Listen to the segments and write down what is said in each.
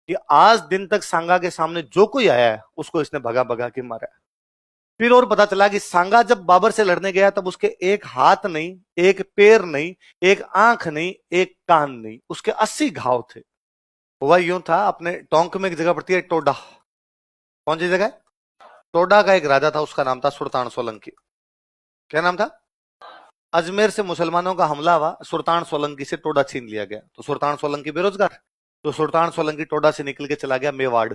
कि आज दिन तक सांगा के सामने जो कोई आया है उसको इसने भगा भगा के मारा है। फिर और पता चला कि सांगा जब बाबर से लड़ने गया तब उसके एक हाथ नहीं, एक पैर नहीं, एक आंख नहीं, एक कान नहीं, उसके 80 घाव थे। हुआ यूं था, अपने टोंक में एक जगह पड़ती है टोडा। कौन सी जगह है? टोडा का एक राजा था, उसका नाम था सुल्तान सोलंकी। क्या नाम था? अजमेर से मुसलमानों का हमला हुआ, सुल्तान सोलंकी से टोडा छीन लिया गया, तो सुल्तान सोलंकी बेरोजगार, तो सुल्तान सोलंकी टोडा से निकल के चला गया मेवाड़।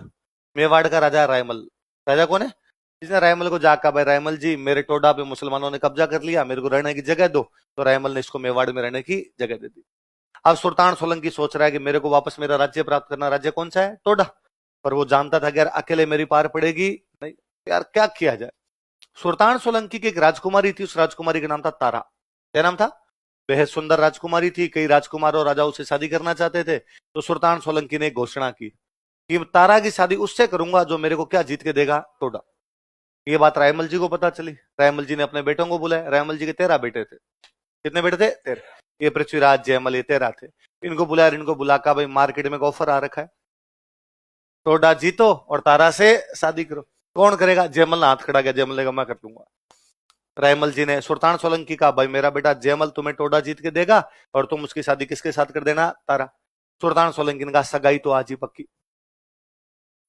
मेवाड़ का राजा रायमल। राजा कौन है? जिसने रायमल को जाकर, भाई रायमल जी मेरे टोडा पे मुसलमानों ने कब्जा कर लिया, मेरे को रहने की जगह दो। तो रायमल ने इसको मेवाड़ में रहने की जगह दे दी। अब सुल्तान सोलंकी सोच रहा है कि मेरे को वापस मेरा राज्य प्राप्त करना। राज्य कौन सा है? टोडा। पर वो जानता था कि यार अकेले मेरी पार पड़ेगी नहीं, यार क्या किया जाए। सुल्तान सोलंकी की एक राजकुमारी थी, उस राजकुमारी का नाम था तारा। क्या नाम था? बेहद सुंदर राजकुमारी थी, कई राजकुमार और राजाओं से शादी करना चाहते थे। तो सुल्तान सोलंकी ने घोषणा की कि तारा की शादी उससे करूंगा जो मेरे को क्या जीत के देगा? टोडा। ये बात रायमल जी को पता चली। रायमल जी ने अपने बेटों को बुलाया। रायमल जी के 13 बेटे थे। कितने बेटे थे? 13। ये पृथ्वीराज, जयमल, ये 13 थे। इनको बुलाया, इनको बुलाकर भाई मार्केट में ऑफर आ रखा है, टोडा जीतो और तारा से शादी करो। कौन करेगा? जयमल ने हाथ खड़ा किया। जयमल ने कहा मैं कर दूंगा। रायमल जी ने सुल्तान सोलंकी का, भाई मेरा बेटा जयमल तुम्हें टोडा जीत के देगा और तुम उसकी शादी किसके साथ कर देना? तारा। सुल्तान सोलंकी ने कहा सगाई तो आज ही पक्की।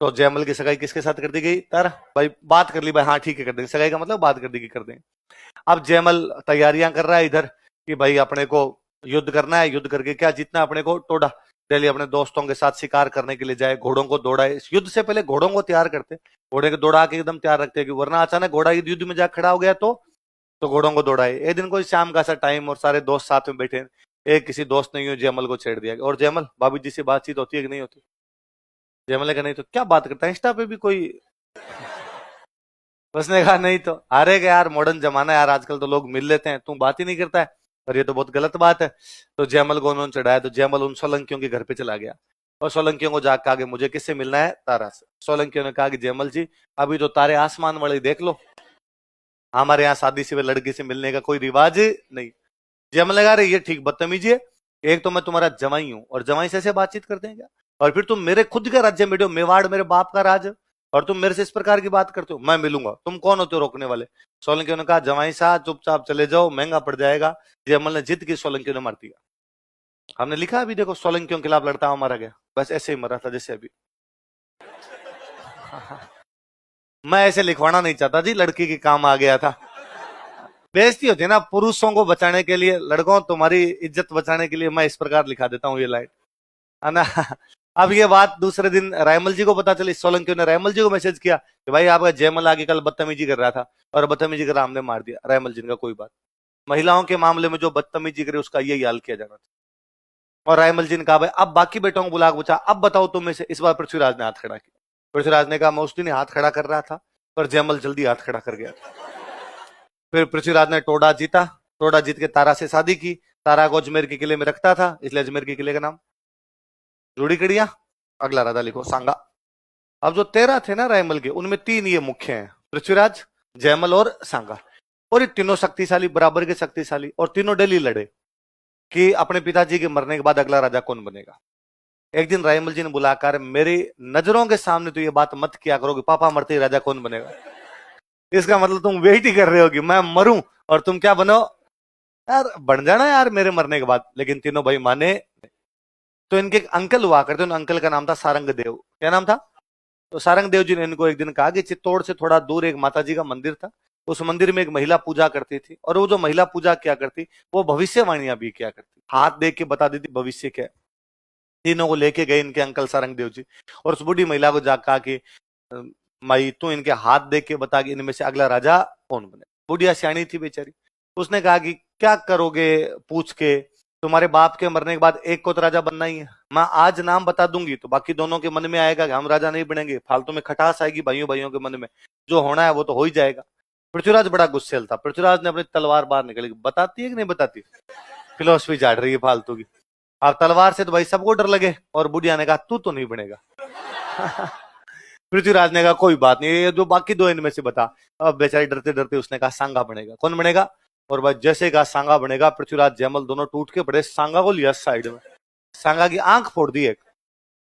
तो जयमल की सगाई किसके साथ कर दी गई? तारा। भाई बात कर ली, भाई हाँ ठीक है कर देंगे, सगाई का मतलब बात कर दी कि कर देंगे। अब जयमल तैयारियां कर रहा है इधर कि भाई अपने को युद्ध करना है, युद्ध करके क्या जीतना है अपने को? टोडा। दिल्ली अपने दोस्तों के साथ शिकार करने के लिए जाए, घोड़ों को दौड़ाए। इस युद्ध से पहले घोड़ों को तैयार करते, घोड़े को दौड़ा के एकदम तैयार रखते कि वरना अचानक घोड़ा युद्ध में जाकर खड़ा हो गया तो घोड़ों को दौड़ाए। एक दिन कोई शाम का सा टाइम और सारे दोस्त साथ में बैठे, एक किसी दोस्त ने यूं जयमल को छेड़ दिया, और जयमल भाभी जी से बातचीत होती है कि नहीं होती? जयमल ने कहा नहीं। तो क्या बात करता है, इंस्टा पे भी कोई? उसने कहा नहीं तो। अरे कि यार मॉडर्न जमाना है यार, आजकल तो लोग मिल लेते हैं, तू बात ही नहीं करता है, और ये तो बहुत गलत बात है। तो जयमल को उन्होंने चढ़ाया, तो जयमल उन सोलंकियों के घर पे चला गया और सोलंकियों को जाकर आगे मुझे किससे मिलना है? तारा से। सोलंकियों ने कहा कि जयमल जी अभी तो तारे आसमान वाले देख लो, हमारे यहाँ शादी से लड़की से मिलने का कोई रिवाज नहीं। जयमल ने कहा अरे ये ठीक बदतमीजी है, एक तो मैं तुम्हारा जवाई हूं और जवाई से ऐसे बातचीत करते हैं क्या? और फिर तुम मेरे खुद के राज्य में बैठे हो, मेवाड़ मेरे बाप का राज है, और तुम मेरे से इस प्रकार की बात करते हो? मैं मिलूंगा, तुम कौन होते हो रोकने वाले? सोलंकी ने कहा जवाई साहब चुपचाप चले जाओ, महंगा पड़ जाएगा। जयमल ने जिद की, सोलंकी ने मार दिया। हमने लिखा अभी देखो, सोलंकियों के खिलाफ लड़ता हुआ मारा गया, बस ऐसे ही मरा था जैसे अभी। मैं ऐसे लिखवाना नहीं चाहता जी, लड़की के काम आ गया था। बेइज्जती होती है ना पुरुषों को बचाने के लिए, लड़कों तुम्हारी इज्जत बचाने के लिए मैं इस प्रकार लिखा देता हूँ ये लाइन, है ना। अब ये बात दूसरे दिन रायमल जी को पता चली। सोलंकी ने रायमल जी को मैसेज किया कि भाई आपका जयमल आगे कल बदतमीजी कर रहा था और बदतमीजी कर हमने मार दिया। रायमल जी ने कहा कोई बात, महिलाओं के मामले में जो बदतमीजी करे उसका यही हाल किया जाना था। और रायमल जी ने कहा भाई अब बाकी बेटों को बुला पूछा, अब बताओ तुम में से। इस बार पृथ्वीराज ने हाथ खड़ा किया। पृथ्वीराज ने कहा मैं उस दिन हाथ खड़ा कर रहा था, पर जयमल जल्दी हाथ खड़ा कर गया था। फिर पृथ्वीराज ने टोडा जीता, टोडा जीत के तारा से शादी की। तारा को अजमेर के किले में रखता था, इसलिए अजमेर के किले का नाम रूढ़ी कड़िया। अगला राजा लिखो सांगा। अब जो 13 थे ना रायमल के, उनमें 3 ये मुख्य हैं, पृथ्वीराज, जयमल और सांगा। और ये तीनों शक्तिशाली, बराबर के शक्तिशाली, और तीनों डेली लड़े कि अपने पिताजी के मरने के बाद अगला राजा कौन बनेगा। एक दिन रायमल जी ने बुलाकर, मेरी नजरों के सामने तो ये बात मत किया करो कि पापा मरते ही राजा कौन बनेगा, इसका मतलब तुम वेट ही कर रहे हो कि मैं मरूं और तुम क्या बनो? यार बन जाना यार मेरे मरने के बाद। लेकिन तीनों भाई माने। तो इनके एक अंकल हुआ करते, उन अंकल का नाम था सारंग देव। क्या नाम था? तो सारंग देव जी ने इनको एक दिन कहा कि चित्तौड़ से थोड़ा दूर एक माता जी का मंदिर था, उस मंदिर में एक महिला पूजा करती थी, और वो जो महिला पूजा क्या करती, वो भविष्यवाणियां भी क्या करती, हाथ देख के बता देती भविष्य क्या है। तीनों को लेके गए इनके अंकल सारंग देव जी, और उस बूढ़ी महिला को जाकर कहा कि माई तू इनके हाथ देख के बता कि इनमें से अगला राजा कौन बने। बुढ़िया सियाणी थी बेचारी, उसने कहा कि क्या करोगे पूछ के, तुम्हारे बाप के मरने के बाद एक को तो राजा बनना ही है, मैं आज नाम बता दूंगी तो बाकी दोनों के मन में आएगा कि हम राजा नहीं बनेंगे, फालतू में खटास आएगी भाइयों भाइयों के मन में, जो होना है वो तो हो ही जाएगा। पृथ्वीराज बड़ा गुस्सेल था। पृथ्वीराज ने अपनी तलवार बाहर निकली, बताती है कि नहीं बताती, फिलोसफी झाड़ रही है फालतू की। अब तलवार से तो भाई सबको डर लगे, और बुढ़िया ने कहा तू तो नहीं बनेगा। पृथ्वीराज ने कहा कोई बात नहीं, ये जो बाकी दो इनमें से बता। अब बेचारी डरते डरते उसने कहा सांगा बनेगा। कौन बनेगा? और भाई जैसे कहा सांगा बनेगा, पृथ्वीराज जयमल दोनों टूट के पड़े, सांगा को लिया साइड में, सांगा की आंख फोड़ दी एक।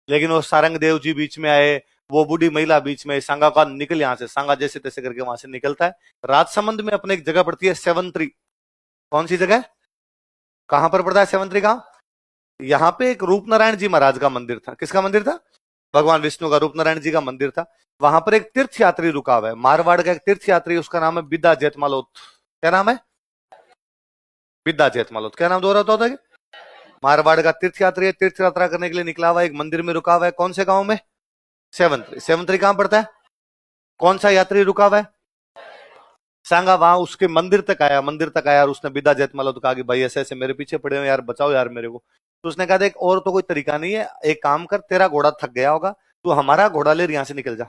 लेकिन वो सारंग देव जी बीच में आए, वो बूढ़ी महिला बीच में, सांगा का निकल यहां से, सांगा जैसे तैसे करके वहां से निकलता है। राजसमंद में अपने एक जगह पड़ती है सेवंतरी। कौन सी जगह, कहां पर पड़ता है सेवंतरी गांव? यहाँ पे एक रूप नारायण जी महाराज का मंदिर था। किसका मंदिर था? भगवान विष्णु का, रूप नारायण जी का मंदिर था। वहां पर एक तीर्थ यात्री रुका हुआ है, मारवाड़ का एक तीर्थ यात्री, उसका नाम है बिद्दा जेतमालोत। क्या नाम है? बिद्दा जेतमालोत। क्या नाम दोहराता होता है? मारवाड़ का तीर्थ यात्री है, तीर्थ यात्रा करने के लिए निकला हुआ है, एक मंदिर में रुका हुआ है। कौन से गांव में? सेवंतरी। सेवंतरी कहां पड़ता है? कौन सा यात्री रुका हुआ है? सांगा। वहां उसके मंदिर तक आया, मंदिर तक आया और उसने बिदा जैतमाला तो कहा कि भाई ऐसे ऐसे मेरे पीछे पड़े हो यार, बचाओ यार मेरे को। तो उसने कहा देख और तो कोई तरीका नहीं है, एक काम कर, तेरा घोड़ा थक गया होगा, तू हमारा घोड़ा ले यहाँ से निकल जा,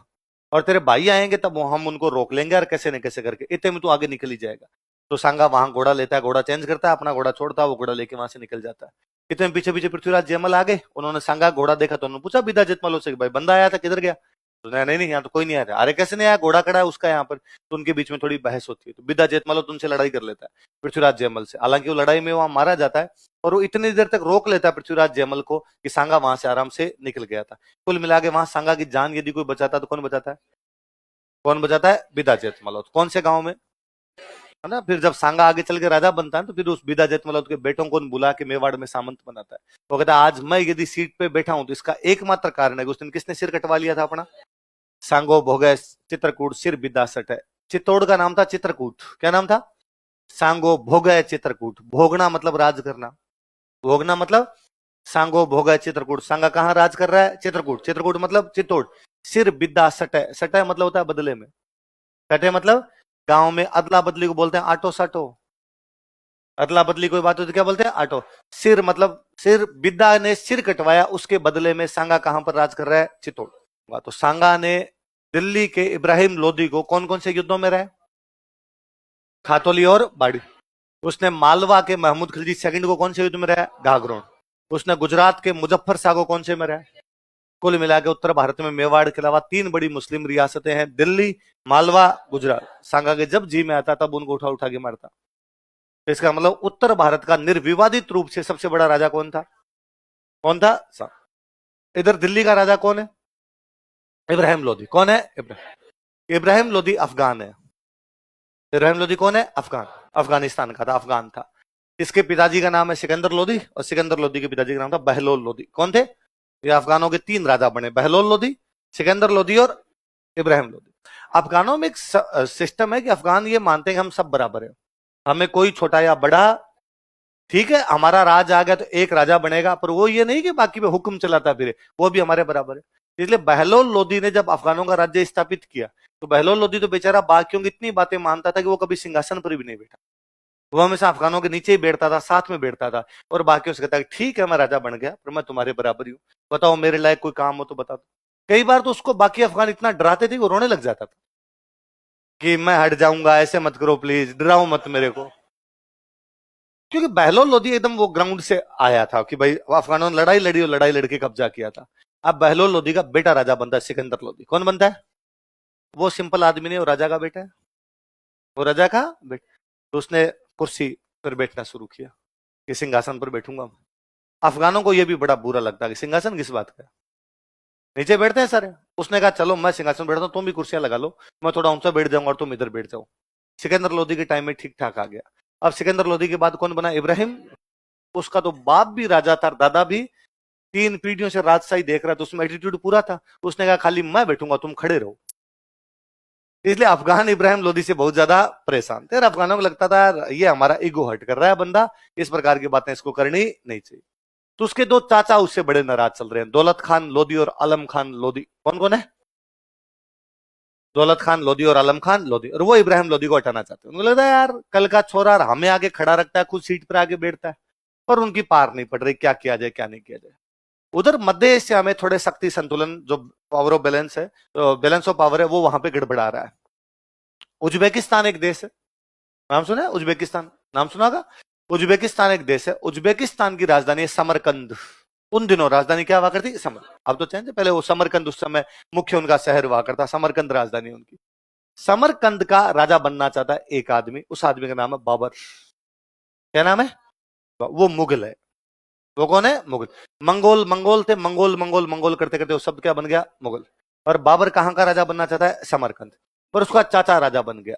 और तेरे भाई आएंगे तब हम उनको रोक लेंगे, और कैसे न कैसे करके इतने में तू आगे निकल ही जाएगा। तो सांगा वहां घोड़ा लेता है, घोड़ा चेंज करता है, अपना घोड़ा छोड़ता है, वो घोड़ा लेके वहां से निकल जाता है। इतने पीछे पीछे पृथ्वीराज जयमल आ गए, उन्होंने सांगा घोड़ा देखा तो उन्होंने पूछा बिदा जैतमल से, भाई बंदा आया था किधर गया? तो नहीं नहीं यहाँ तो कोई नहीं आया। अरे कैसे नहीं आया, घोड़ा खड़ा है उसका यहाँ पर। तो उनके बीच में थोड़ी बहस होती है, तो बिदा जेतमल उनसे लड़ाई कर लेता है पृथ्वीराज जयमल से। हालांकि वो लड़ाई में वहां मारा जाता है, और वो इतनी देर तक रोक लेता है पृथ्वीराज जयमल को कि सांगा वहां से आराम से निकल गया था। कुल मिला के वहां सांगा की जान यदि कोई बचाता तो कौन बचाता है? कौन बचाता है? बिदा जेतमल। कौन से गाँव में, है ना? फिर जब सांगा आगे चल के राजा बनता है तो फिर उस बिदा जेतमल के बेटों को बुला के मेवाड़ में सामंत बनाता है। वो कहता है आज मैं यदि सीट पे बैठा हूं तो इसका एकमात्र कारण है कि उस दिन किसने सिर कटवा लिया था अपना? सांगो भोगे चित्रकूट सिर बिदा सट है। चित्तौड़ का नाम था चित्रकूट। क्या नाम था? सांगो भोगे चित्रकूट। भोगना मतलब राज करना, भोगना मतलब सांगो भोगे चित्रकूट। सांगा कहां राज कर रहा है? चित्रकूट। चित्रकूट मतलब चित्तौड़। सिर बिदा सटे, सटे मतलब होता है बदले में, सटे मतलब गांव में अदला बदली को बोलते हैं आटो साटो। अदला बदली कोई बात हो तो क्या बोलते हैं? आटो। सिर मतलब सिर, बिद्दा ने सिर कटवाया, उसके बदले में सांगा कहां पर राज कर रहा है? चित्तौड़। तो सांगा ने दिल्ली के इब्राहिम लोदी को कौन कौन से युद्धों में रहा? खातौली और बाड़ी। उसने मालवा के महमूद खिलजी सेकंड को कौन से युद्ध में रहा? घाघरों। उसने गुजरात के मुजफ्फर शाह को कौन से में रहा? कुल मिला के उत्तर भारत में मेवाड़ के अलावा 3 बड़ी मुस्लिम रियासतें हैं, दिल्ली, मालवा, गुजरात। सांगा के जब जी में आता तब उनको उठा उठा के मारता। तो इसका मतलब उत्तर भारत का निर्विवादित रूप से सबसे बड़ा राजा कौन था? कौन था? इधर दिल्ली का राजा कौन है? इब्राहिम लोदी। कौन है? इब्राहिम लोदी अफगान है। इब्राहिम लोदी कौन है? अफगान, अफगानिस्तान का था, अफगान था। इसके पिताजी का नाम है सिकंदर लोदी, और सिकंदर लोदी के पिताजी का नाम था बहलोल लोदी। कौन थे ये? अफगानों के 3 राजा बने, बहलोल लोदी, सिकंदर लोदी और इब्राहिम लोदी। अफगानों में एक सिस्टम है कि अफगान ये मानते हैं कि हम सब बराबर है, हमें कोई छोटा या बड़ा, ठीक है हमारा राज आ गया तो एक राजा बनेगा, पर वो ये नहीं कि बाकी पे हुक्म चलाता फिरे, वो भी हमारे बराबर है। इसलिए बहलोल लोदी ने जब अफगानों का राज्य स्थापित किया तो बहलोल लोदी तो बेचारा बाकियों की इतनी बातें मानता था कि वो कभी सिंहासन पर भी नहीं बैठा। वो हमेशा अफगानों के नीचे ही बैठता था, साथ में बैठता था, और बाकियों से कहता ठीक है मैं राजा बन गया पर मैं तुम्हारे बराबर ही हूँ, बताओ मेरे लायक कोई काम हो तो बता दो। कई बार तो उसको बाकी अफगान इतना डराते थे कि वो रोने लग जाता था कि मैं हट जाऊंगा, ऐसे मत करो प्लीज, डराओ मत मेरे को। क्योंकि बहलोल लोदी एकदम वो ग्राउंड से आया था कि भाई अफगानों ने लड़ाई लड़ी और लड़ाई लड़के कब्जा किया था। अब बहलोल लोदी का बेटा राजा बनता है सिकंदर लोदी। कौन बनता है? वो सिंपल आदमी नहीं, वो राजा का बेटा है, वो राजा का बेटा। तो उसने कुर्सी पर बैठना शुरू किया कि सिंहासन पर बैठूंगा मैं। अफगानों को यह भी बड़ा बुरा लगता है कि सिंहासन किस बात का, नीचे बैठते हैं सारे। उसने कहा चलो मैं सिंहासन बैठता हूं, तुम भी कुर्सियां लगा लो, मैं थोड़ा ऊंचा बैठ जाऊंगा और तुम इधर बैठ जाओ। सिकंदर लोदी के टाइम में ठीक ठाक आ गया। अब सिकंदर लोदी के बाद कौन बना? इब्राहिम। उसका तो बाप भी राजा था, दादा भी, 3 पीढ़ियों से राजशाही देख रहा था, उसमें एटीट्यूड पूरा था। उसने कहा खाली मैं बैठूंगा, तुम खड़े रहो। इसलिए अफगान इब्राहिम लोदी से बहुत ज्यादा परेशान थे। अफगानों को लगता था ये हमारा ईगो हर्ट कर रहा है बंदा, इस प्रकार की बातें इसको करनी नहीं चाहिए। तो उसके 2 चाचा उससे बड़े नाराज चल रहे हैं, दौलत खान लोदी और आलम खान लोदी। कौन कौन है? दौलत खान लोदी और आलम खान लोदी। और वो इब्राहिम लोदी को हटाना चाहते हैं। उनको लगता है यार कल का छोरा हमें आगे खड़ा रखता है, खुद सीट पर आगे बैठता है, पर उनकी पार नहीं पड़ रही, क्या किया जाए क्या नहीं किया जाए। उधर मध्य एशिया में थोड़े शक्ति संतुलन, जो पावर ऑफ बैलेंस है, तो बैलेंस ऑफ पावर है, वो वहां पे गड़बड़ा रहा है। उज्बेकिस्तान एक देश है, नाम सुना है? उज्बेकिस्तान नाम सुना होगा। उज्बेकिस्तान एक देश है, उज्बेकिस्तान की राजधानी है समरकंद। उन दिनों राजधानी क्या हुआ करती? समर। अब तो चेंज है, पहले वो समरकंद उस समय मुख्य उनका शहर हुआ करता, समरकंद राजधानी उनकी। समरकंद का राजा बनना चाहता है एक आदमी, उस आदमी का नाम है बाबर। क्या नाम है? वो मुगल है। वो कौन है? मुगल। मंगोल मंगोल थे, मंगोल मंगोल मंगोल करते करते वो सब क्या बन गया? मुगल। और बाबर कहां का राजा बनना चाहता है? समरकंद। पर उसका चाचा राजा बन गया।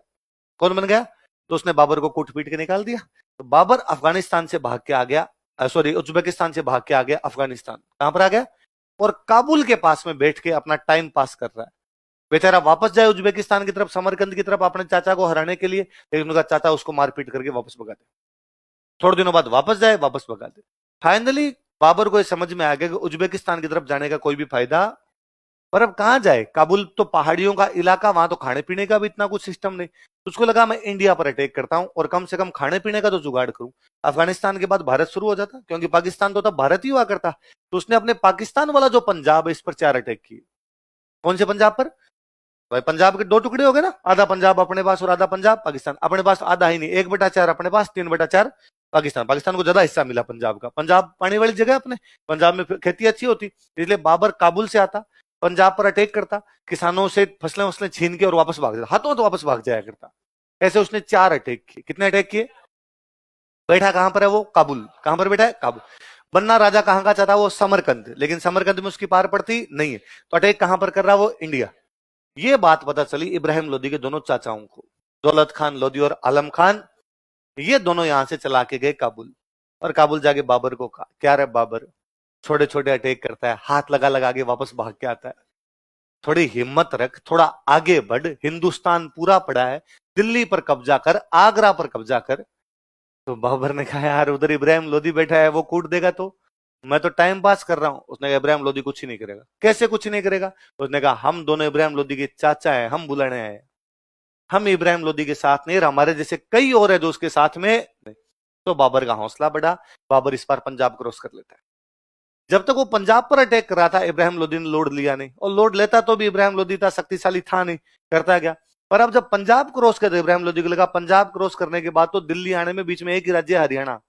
कौन बन गया? तो उसने बाबर को कूट पीट के निकाल दिया। तो बाबर अफगानिस्तान से भाग के आ गया, सॉरी उज्बेकिस्तान से भाग के आ गया अफगानिस्तान। कहां पर आ गया? और काबुल के पास में बैठ के अपना टाइम पास कर रहा है। बेचारा वापस जाए उज्बेकिस्तान की तरफ, समरकंद की तरफ, अपने चाचा को हराने के लिए, लेकिन उनका चाचा उसको मारपीट करके वापस भगा दे। थोड़े दिनों बाद वापस जाए, वापस भगा दे। फाइनली बाबर को ये समझ में आ गया कि उज्बेकिस्तान की तरफ जाने का कोई भी फायदा, पर अब कहां जाए? काबुल तो पहाड़ियों का इलाका, वहां तो खाने पीने का भी इतना कुछ सिस्टम नहीं। तो उसको लगा मैं इंडिया पर अटैक करता हूं और कम से कम खाने पीने का तो जुगाड़ करूं। अफगानिस्तान के बाद भारत शुरू हो जाता, क्योंकि पाकिस्तान तो तब भारत ही हुआ करता। तो उसने अपने पाकिस्तान वाला जो पंजाब है, इस पर 4 अटैक किए। कौन से पंजाब पर? भाई पंजाब के 2 टुकड़े हो गए ना, आधा पंजाब अपने पास और आधा पंजाब पाकिस्तान। अपने पास आधा ही नहीं, 1/4 अपने पास, 3/4 पाकिस्तान। पाकिस्तान को ज्यादा हिस्सा मिला पंजाब का। पंजाब पानी वाली जगह अपने, पंजाब में खेती अच्छी होती, इसलिए बाबर काबुल से आता, पंजाब पर अटैक करता, किसानों से फसलें वसलें छीन के और वापस भाग जाता, हाथों तो वापस भाग जाया करता। ऐसे उसने 4 अटैक किए। कितने अटैक किए? बैठा कहां पर है वो? काबुल। कहां पर बैठा है? काबुल। बनना राजा कहां का चाहता? वो समरकंद, लेकिन समरकंद में उसकी पार पड़ती नहीं है। तो अटैक कहां पर कर रहा? वो इंडिया। ये बात पता चली इब्राहिम लोदी के दोनों चाचाओं को, दौलत खान लोदी और आलम खान। ये दोनों यहां से चला के गए काबुल, और काबुल जाके बाबर को कहा, क्या रे बाबर, छोटे छोटे अटैक करता है, हाथ लगा लगा के वापस भाग के आता है, थोड़ी हिम्मत रख, थोड़ा आगे बढ़, हिंदुस्तान पूरा पड़ा है, दिल्ली पर कब्जा कर, आगरा पर कब्जा कर। तो बाबर ने कहा, यार उधर इब्राहिम लोदी बैठा है, वो कूट देगा तो मैं तो टाइम पास कर रहा हूं। उसने कहा, इब्राहिम लोदी कुछ ही नहीं करेगा। कैसे कुछ नहीं करेगा? उसने कहा, हम दोनों इब्राहिम लोदी के चाचा हैं, हम बुलाने आए, हम इब्राहिम लोदी के साथ नहीं, हमारे जैसे कई और है जो उसके साथ में नहीं। तो बाबर का हौसला बढ़ा, बाबर इस बार पंजाब क्रॉस कर लेता है। जब तक वो पंजाब पर अटैक कर रहा था, इब्राहिम लोदी ने लोड लिया नहीं, और लोड लेता तो भी इब्राहिम लोदी था शक्तिशाली था नहीं, करता गया। पर अब जब पंजाब क्रॉस कर, इब्राहिम लोदी को लगा पंजाब क्रॉस करने के बाद तो दिल्ली आने में बीच में एक ही राज्य है, हरियाणा।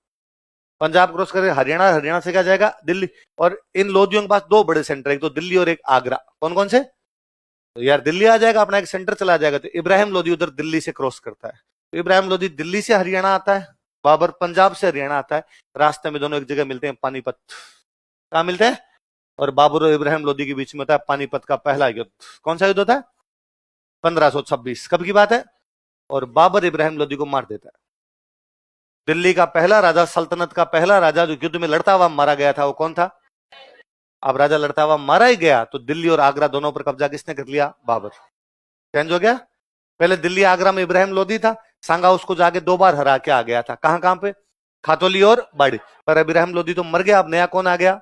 पंजाब क्रॉस करे हरियाणा, हरियाणा से क्या जाएगा? दिल्ली। और इन लोदियों के पास 2 बड़े सेंटर, एक तो दिल्ली और एक आगरा। कौन कौन से? तो यार दिल्ली आ जाएगा, अपना एक सेंटर चला जाएगा। तो इब्राहिम लोदी उधर दिल्ली से क्रॉस करता है। तो इब्राहिम लोदी दिल्ली से हरियाणा आता है, बाबर पंजाब से हरियाणा आता है। रास्ते में दोनों एक जगह मिलते हैं, पानीपत। कहां मिलते हैं? और बाबर और इब्राहिम लोदी के बीच में होता है पानीपत का पहला युद्ध। कौन सा युद्ध होता है? 1526। कब की बात है? और बाबर इब्राहिम लोदी को मार देता है। दिल्ली का पहला राजा, सल्तनत का पहला राजा जो युद्ध में लड़ता हुआ मारा गया था, वो कौन था? अब राजा लड़ता हुआ मारा ही गया, तो दिल्ली और आगरा दोनों पर कब्जा किसने कर लिया? बाबर। चेंज हो गया। पहले दिल्ली आगरा में इब्राहिम लोदी था, सांगा उसको जाके 2 बार हरा के आ गया था। कहां कहां पे? खातोली और बाड़ी। पर इब्राहिम लोदी तो मर गया, अब नया कौन आ गया?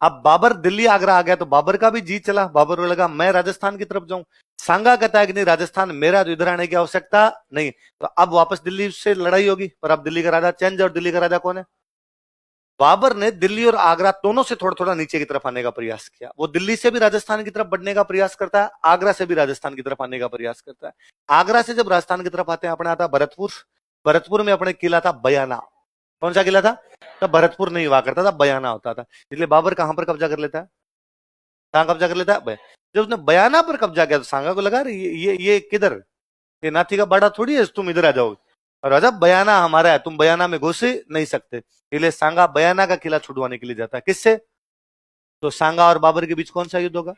अब बाबर दिल्ली आगरा आ गया, तो बाबर का भी जी चला, बाबर को लगा मैं राजस्थान की तरफ जाऊं। सांगा कहता है कि नहीं, राजस्थान मेरा, तो इधर आने की आवश्यकता नहीं। तो अब वापस दिल्ली से लड़ाई होगी, पर अब दिल्ली का राजा चेंज, और दिल्ली का राजा कौन है? बाबर ने दिल्ली और आगरा दोनों से थोड़ा थोड़ा नीचे की तरफ आने का प्रयास किया। वो दिल्ली से भी राजस्थान की तरफ बढ़ने का प्रयास करता है, आगरा से भी राजस्थान की तरफ आने का प्रयास करता है। आगरा से जब राजस्थान की तरफ आते हैं, अपने आता भरतपुर। भरतपुर में अपने किला था बयाना। कौन सा किला था? तब भरतपुर नहीं हुआ करता था, बयाना होता था। इसलिए बाबर कहां पर कब्जा कर लेता है? कहां कब्जा कर लेता है? जब उसने बयाना पर कब्जा किया, तो सांगा को लगा ये किधर, ये नाथी का बाड़ा थोड़ी है, तुम इधर आ जाओगे। और राजा बयाना हमारा है, तुम बयाना में घुस नहीं सकते। इसलिए सांगा बयाना का किला छुड़वाने के लिए जाता है। किससे? तो सांगा और बाबर के बीच कौन सा युद्ध होगा?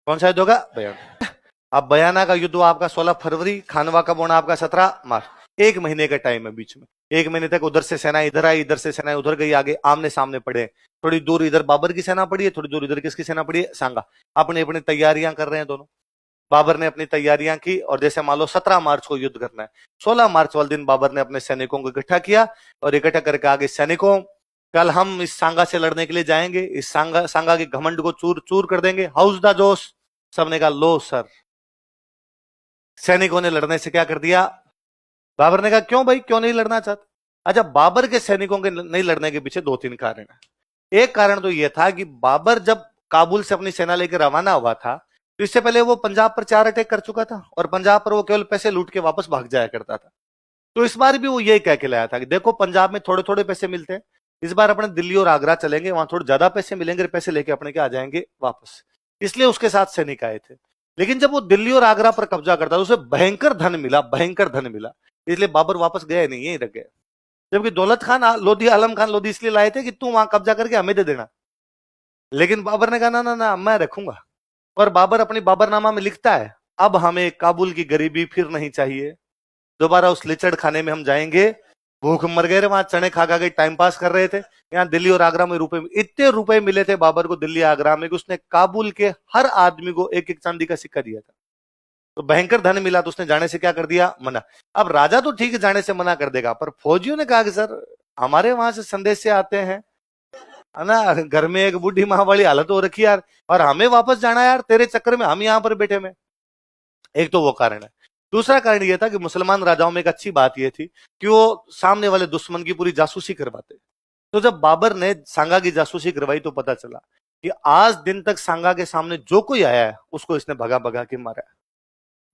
कौन सा युद्ध होगा? बयाना। अब बयाना का युद्ध हुआ आपका 16 फरवरी, खानवा कब होना आपका 17 मार्च। 1 महीने का टाइम है बीच में। 1 महीने तक उधर से सेना इधर आई, इधर से सेना उधर गई, आगे आमने सामने पड़े। थोड़ी दूर इधर बाबर की सेना पड़ी है, थोड़ी दूर इधर किसकी सेना पड़ी है? सांगा। अपनी अपनी तैयारियां कर रहे हैं दोनों। बाबर ने अपनी तैयारियां की, और जैसे मान लो 17 मार्च को युद्ध करना है, 16 मार्च वाले दिन बाबर ने अपने सैनिकों को इकट्ठा किया, और इकट्ठा करके आगे, सैनिकों कल हम इस सांगा से लड़ने के लिए जाएंगे, इस सांगा के घमंड को चूर चूर कर देंगे, हाउस द जोश। सबने कहा लो सर। सैनिकों ने लड़ने से क्या कर दिया? बाबर ने कहा क्यों भाई, क्यों नहीं लड़ना चाहते? अच्छा, बाबर के सैनिकों के नहीं लड़ने के पीछे 2-3 कारण है। एक कारण तो यह था कि बाबर जब काबुल से अपनी सेना लेकर रवाना हुआ था, तो इससे पहले वो पंजाब पर 4 अटैक कर चुका था, और पंजाब पर वो केवल पैसे लूट के वापस भाग जाया करता था। तो इस बार भी वो यही कह के लाया था कि देखो पंजाब में थोड़े थोड़े पैसे मिलते हैं, इस बार अपने दिल्ली और आगरा चलेंगे, वहां थोड़े ज्यादा पैसे मिलेंगे, पैसे लेके अपने के आ जाएंगे वापस। इसलिए उसके साथ सैनिक आए थे। लेकिन जब वो दिल्ली और आगरा पर कब्जा करता तो उसे भयंकर धन मिला, भयंकर धन मिला। इसलिए बाबर वापस गया नहीं, यही रह गया। जबकि दौलत खान लोधी, आलम खान लोधी इसलिए लाए थे कि तू वहां कब्जा करके हमें दे देना। लेकिन बाबर ने कहा ना ना ना, मैं रखूंगा। और बाबर अपनी बाबरनामा में लिखता है, अब हमें काबुल की गरीबी फिर नहीं चाहिए, दोबारा उस लिचड़ खाने में हम जाएंगे। भूख मर गए, वहां चने खा खा के टाइम पास कर रहे थे। यहाँ दिल्ली और आगरा में रुपए, इतने रुपए मिले थे बाबर को दिल्ली आगरा में कि उसने काबुल के हर आदमी को एक एक चांदी का सिक्का दिया था। तो भयंकर धन मिला, तो उसने जाने से क्या कर दिया, मना। अब राजा तो ठीक है जाने से मना कर देगा, पर फौजियों ने कहा कि सर हमारे वहां से संदेश से आते हैं, है ना, घर में एक बूढ़ी माँ वाली हालत हो रखी यार, और हमें वापस जाना यार, तेरे चक्कर में हम यहाँ पर बैठे में। एक तो वो कारण है। दूसरा कारण यह था कि मुसलमान राजाओं में एक अच्छी बात यह थी कि वो सामने वाले दुश्मन की पूरी जासूसी करवाते। तो जब बाबर ने सांगा की जासूसी करवाई तो पता चला कि आज दिन तक सांगा के सामने जो कोई आया है उसको इसने भगा भगा के मारा है।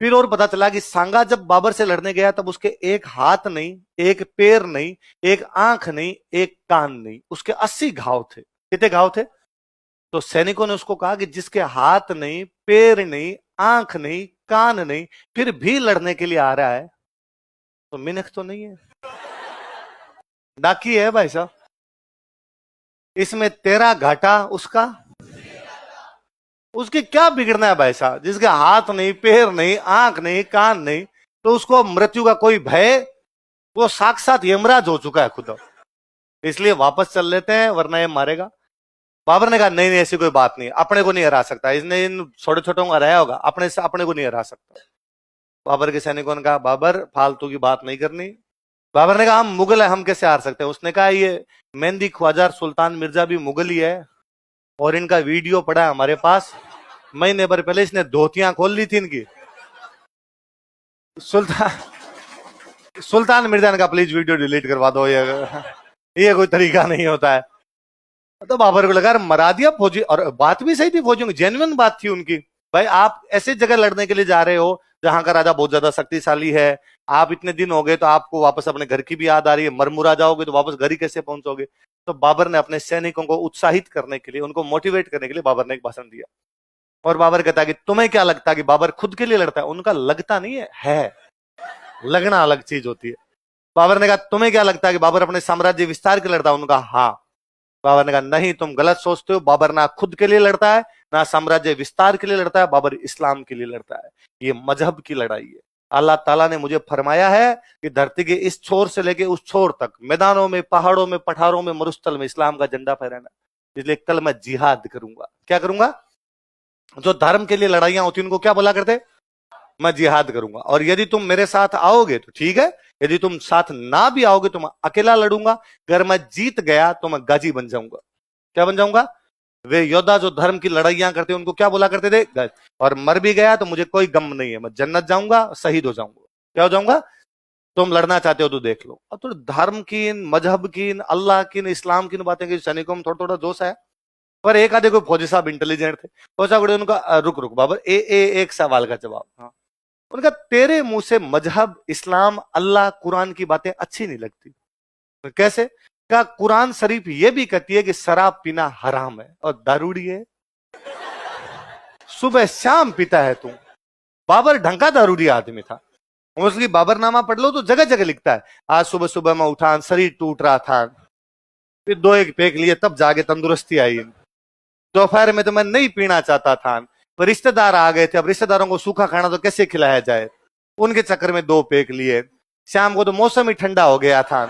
फिर और पता चला कि सांगा जब बाबर से लड़ने गया तब उसके एक हाथ नहीं, एक पैर नहीं, एक आंख नहीं, एक कान नहीं, उसके 80 घाव थे। कितने घाव थे? तो सैनिकों ने उसको कहा कि जिसके हाथ नहीं, पैर नहीं, आंख नहीं, कान नहीं, फिर भी लड़ने के लिए आ रहा है, तो मिनख तो नहीं है, डाकी है भाई साहब। इसमें तेरा घाटा, उसका, उसके क्या बिगड़ना है भाई साहब? जिसके हाथ नहीं, पैर नहीं, आंख नहीं, कान नहीं, तो उसको मृत्यु का कोई भय, वो साक्षात यमराज हो चुका है खुद। इसलिए वापस चल लेते हैं वरना ये मारेगा। बाबर ने कहा नहीं नहीं, ऐसी कोई बात नहीं, अपने को नहीं हरा सकता, इसने इन छोटे छोटों को हराया होगा, अपने से अपने को नहीं हरा सकता। बाबर के सैनिकों ने कहा बाबर फालतू की बात नहीं करनी। बाबर ने कहा हम मुगल है, हम कैसे हार सकते हैं? उसने कहा ये मेहंदी ख्वाजा सुल्तान मिर्जा भी मुगल ही है, और इनका वीडियो पड़ा है हमारे पास, महीने भर पहले इसने धोतियां खोल ली थी इनकी। सुल्तान मिर्जा ने कहा प्लीज वीडियो डिलीट करवा दो, ये कोई तरीका नहीं होता है। तो बाबर को लगा मरा दिया फौजी, और बात भी सही थी, फौजियों की जेन्युइन बात थी उनकी। भाई आप ऐसे जगह लड़ने के लिए जा रहे हो जहां का राजा बहुत ज्यादा शक्तिशाली है, आप इतने दिन हो गए तो आपको वापस अपने घर की भी याद आ रही है, मरमुरा जाओगे तो वापस घर ही कैसे पहुंचोगे? तो बाबर ने अपने सैनिकों को उत्साहित करने के लिए, उनको मोटिवेट करने के लिए बाबर ने एक भाषण दिया। और बाबर कहता है कि तुम्हें क्या लगता है कि बाबर खुद के लिए लड़ता है? उनका लगता नहीं है, लगना अलग चीज होती है। बाबर ने कहा तुम्हें क्या लगता है कि बाबर अपने साम्राज्य विस्तार के लिए लड़ता है? उनका हाँ। बाबर ने कहा नहीं, तुम गलत सोचते हो, बाबर ना खुद के लिए लड़ता है ना साम्राज्य विस्तार के लिए लड़ता है, बाबर इस्लाम के लिए लड़ता है। ये मजहब की लड़ाई है। अल्लाह ताला ने मुझे फरमाया है कि धरती के इस छोर से लेके उस छोर तक, मैदानों में, पहाड़ों में, पठारों में, मरुस्थल में इस्लाम का झंडा फहराना। इसलिए कल मैं जिहाद करूंगा। क्या करूंगा? जो धर्म के लिए लड़ाइयां होती उनको क्या बोला करते? मैं जिहाद करूंगा। और यदि तुम मेरे साथ आओगे तो ठीक है, यदि तुम साथ ना भी आओगे तो मैं अकेला लड़ूंगा। अगर मैं जीत गया तो मैं गाजी बन जाऊंगा। क्या बन जाऊंगा? वे योद्धा जो धर्म की लड़ाइयां करते उनको क्या बोला करते थे? और मर भी गया तो मुझे कोई गम नहीं है, मैं जन्नत जाऊंगा, शहीद हो जाऊंगा। क्या हो जाऊंगा? तुम लड़ना चाहते हो तो देख लो। अब तो धर्म की, मजहब की, अल्लाह की, इस्लाम की बातें की सैनिकों में थोड़ा थोड़ा जोश है। पर एक आधे कोई फौजी साहब इंटेलिजेंट थे, फौजी साहब उनका रुक रुक बाबर, एक सवाल का जवाब। हाँ, उनका तेरे मुंह से मजहब, इस्लाम, अल्लाह, कुरान की बातें अच्छी नहीं लगती। कैसे? क्या कुरान शरीफ ये भी कहती है कि शराब पीना हराम है और दारूड़ी है, सुबह शाम पीता है तू। बाबर ढंका दारूड़ी आदमी था। उसकी बाबरनामा पढ़ लो तो जगह जगह लिखता है आज सुबह सुबह मैं उठा, शरीर टूट रहा था, फिर 2 एक पेक लिए तब जाके तंदुरुस्ती आई। दोपहर में तो मैं नहीं पीना चाहता था, पर रिश्तेदार आ गए थे, अब रिश्तेदारों को सूखा खाना तो कैसे खिलाया जाए, उनके चक्कर में 2 पेक लिए। शाम को तो मौसम ही ठंडा हो गया था,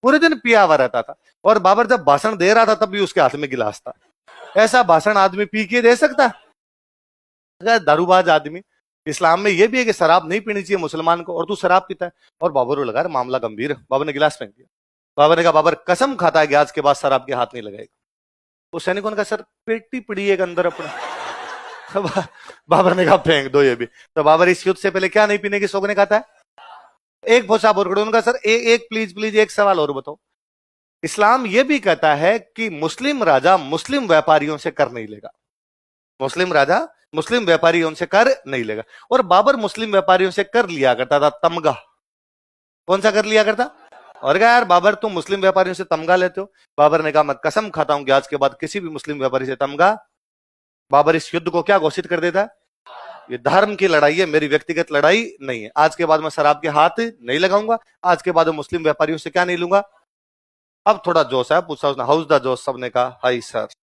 पूरे दिन पिया हुआ रहता था। और बाबर जब भाषण दे रहा था तब भी उसके हाथ में गिलास था। ऐसा भाषण आदमी पी के दे सकता? दारूबाज आदमी। इस्लाम में यह भी है कि शराब नहीं पीनी चाहिए मुसलमान को, और तू शराब पीता है। और बाबर को लगा मामला गंभीर है। बाबर ने गिलास फेंक दिया। बाबर ने कहा बाबर कसम खाता है कि आज के बाद शराब के हाथ नहीं लगाएगा। तो सैनिकों ने कहा सर पेटी पड़ी है अंदर अपना। बाबर ने कहा फेंक दो ये भी। तो बाबर इस युद्ध से पहले क्या नहीं पीने की सौगंध खाता है? एक भोसा बोर खड़े। उनका सर एक प्लीज प्लीज एक सवाल और बताओ। इस्लाम यह भी कहता है कि मुस्लिम राजा मुस्लिम व्यापारियों से कर नहीं लेगा। मुस्लिम राजा मुस्लिम व्यापारियों से कर नहीं लेगा। और बाबर मुस्लिम व्यापारियों से कर लिया करता था, तमगा। कौन सा कर लिया करता? और कहा यार बाबर तुम मुस्लिम व्यापारियों से तमगा लेते हो। बाबर ने कहा मैं कसम खाता हूं कि आज के बाद किसी भी मुस्लिम व्यापारी से तमगा। बाबर इस युद्ध को क्या घोषित कर देता है? ये धर्म की लड़ाई है, मेरी व्यक्तिगत लड़ाई नहीं है। आज के बाद मैं शराब के हाथ नहीं लगाऊंगा, आज के बाद मैं मुस्लिम व्यापारियों से क्या नहीं लूंगा। अब थोड़ा जोश है, पूछा उसने, हाउस द जोश, सबने कहा हाई सर।